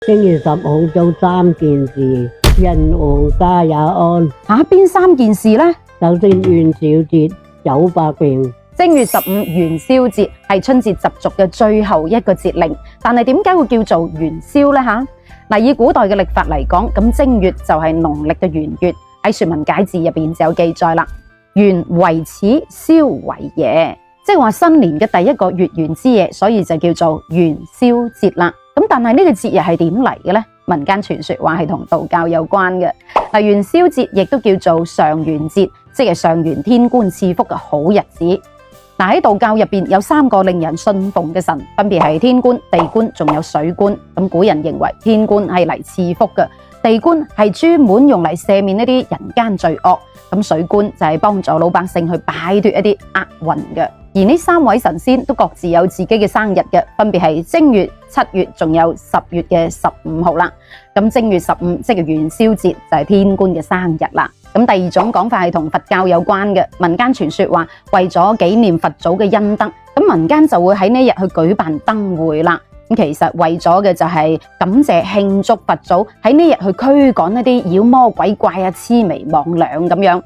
正月10號做3件事，人和家也安。邊3件事呢？首先元宵節走百病。正月15元宵節係春節習俗嘅最後一個節令，但係點解會叫做元宵呢？以古代嘅曆法嚟講，咁正月就係農曆嘅元月，喺《說文解字》入邊就有記載啦。元為始，宵為夜，即係話新年嘅第一個月圓之夜，所以就叫做元宵節啦。咁但係呢個節日係點嚟嘅呢？民間傳說話係同道教有關嘅。元宵節亦都叫做上元節，即係上元天官賜福嘅好日子。喺道教入邊有3個令人信奉嘅神，分別係天官、地官，仲有水官。咁古人認為天官係嚟賜福嘅，地官係專門用嚟赦免一啲人間罪惡，咁水官就係幫助老百姓去擺脫一啲厄運嘅。而呢3位神仙都各自有自己嘅生日嘅，分別係正月、7月，仲有10月嘅15號啦。咁正月15即係元宵節就係天官嘅生日啦。咁第二種講法係同佛教有關嘅，民間傳說話為咗紀念佛祖嘅恩德，咁民間就會喺呢日去舉辦燈會啦。咁其實為咗嘅就係感謝慶祝佛祖喺呢日去驅趕一啲妖魔鬼怪啊、魑魅魍魎咁樣。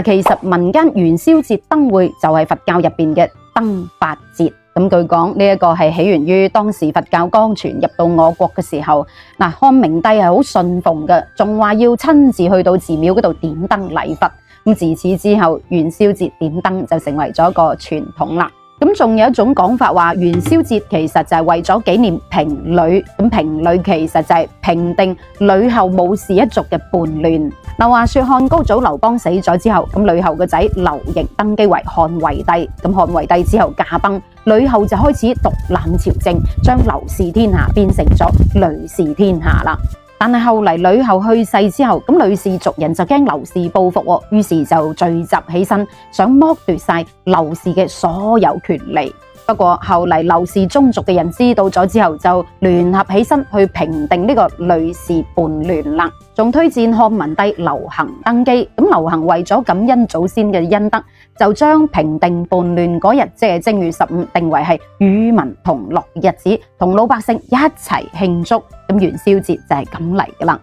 其實民間元宵節燈會就係佛教入邊嘅燈法節。咁據講呢一個係起源於當時佛教剛傳入到我國嘅時候，漢明帝係好信奉嘅，仲話要親自去到寺廟嗰度點燈禮佛。咁自此之後，元宵節點燈就成為咗一個傳統啦。咁仲有一種講法話，元宵節其實就係為咗紀念平呂。咁平呂其實就係平定呂後武氏一族嘅叛亂。話說漢高祖劉邦死咗之後，咁呂後個仔劉盈登基為漢惠帝。咁漢惠帝之後駕崩，呂後就開始獨攬朝政，將劉氏天下變成咗呂氏天下啦。但係後嚟呂後去世之後，咁呂氏族人就驚劉氏報復，於是就聚集起身，想剝奪晒劉氏嘅所有權利。不過後嚟劉氏宗族嘅人知道咗之後，就聯合起身去平定呢個呂氏叛亂啦。仲推薦漢文帝劉恒登基。咁劉恒為咗感恩祖先嘅恩德，就將平定叛亂嗰日，即係正月15，定為係與民同樂嘅日子，同老百姓一齊慶祝。咁元宵節就係咁嚟噶啦。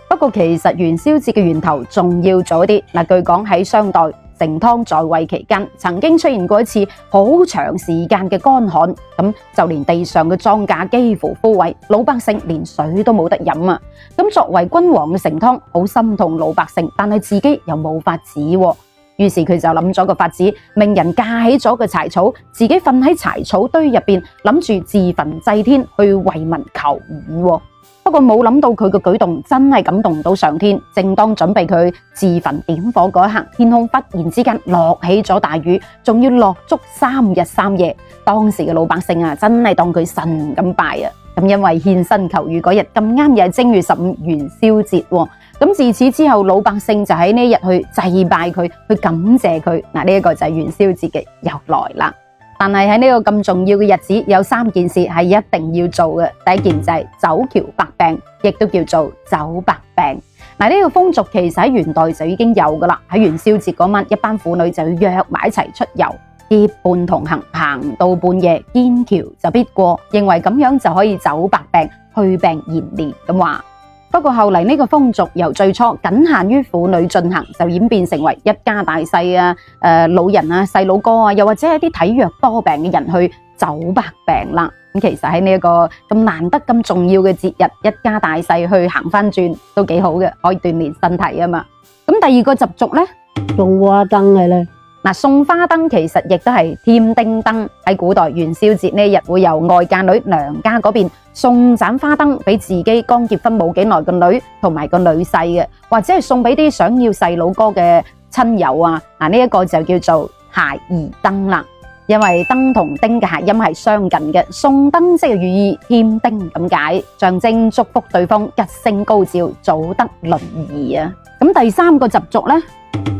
不過其實元宵節嘅源頭仲要早啲。據講喺商代成湯在位期間，曾經出現過一次好長時間嘅乾旱，咁就連地上嘅莊稼幾乎枯萎，老百姓連水都冇得飲啊！咁作為君王嘅成湯好心痛老百姓，但係自己又冇法子，於是佢就諗咗個法子，命人架起咗個柴草，自己瞓喺柴草堆入邊，諗住自焚祭天去為民求雨。不過冇諗到佢嘅舉動真係感動到上天。正當準備佢自焚點火嗰一刻，天空忽然之間落起咗大雨，仲要落足3日3夜。當時嘅老百姓真係當佢神咁拜啊！咁因為獻身求雨嗰日咁啱又係正月15元宵節，咁自此之後，老百姓就喺呢一日去祭拜佢，去感謝佢。呢一個就係元宵節嘅由來啦。但係喺呢個咁重要嘅日子，有3件事係一定要做嘅。第一件就係走橋百病，亦都叫做走百病。呢個風俗其實喺元代就已經有噶啦。喺元宵節嗰晚，一班婦女就要約埋一齊出遊，結伴同行，行到半夜，見橋就必過，認為咁樣就可以走百病，去病延年咁話。不過後嚟呢個風俗由最初僅限於婦女進行，就演變成為一家大細老人細佬哥又或者一啲體弱多病嘅人去走百病啦。咁其實喺呢一個咁難得咁重要嘅節日，一家大細去行翻轉都幾好嘅，可以鍛煉身體啊嘛。咁第二個習俗呢，送花燈嘅呢。送花燈其實亦都係添丁燈。喺古代元宵節呢日會由外嫁女娘家嗰邊送盞花燈俾自己剛結婚冇幾耐嘅女同埋個女婿嘅，或者係送俾啲想要細佬哥嘅親友啊。呢一個就叫做諧兒燈啦。因為燈同丁嘅諧音係相近嘅，送燈即係寓意添丁咁解，象徵祝福對方吉星高照，早得麟兒啊。咁第3個習俗呢，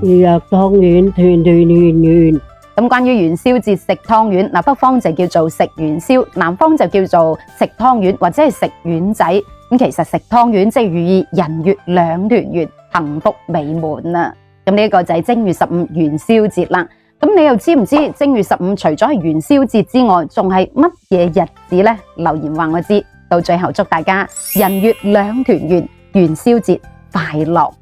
日湯圓，團團圓圓。咁關於元宵節食湯圓，北方就叫做食元宵，南方就叫做食湯圓或者係食丸仔。咁其實食湯圓即係寓意人月兩團圓，幸福美滿啊。咁呢一個就係正月15元宵節啦。咁你又知唔知正月15除咗係元宵節之外，仲係乜嘢日子呢？留言話我知。到最後祝大家人月兩團圓，元宵節快樂！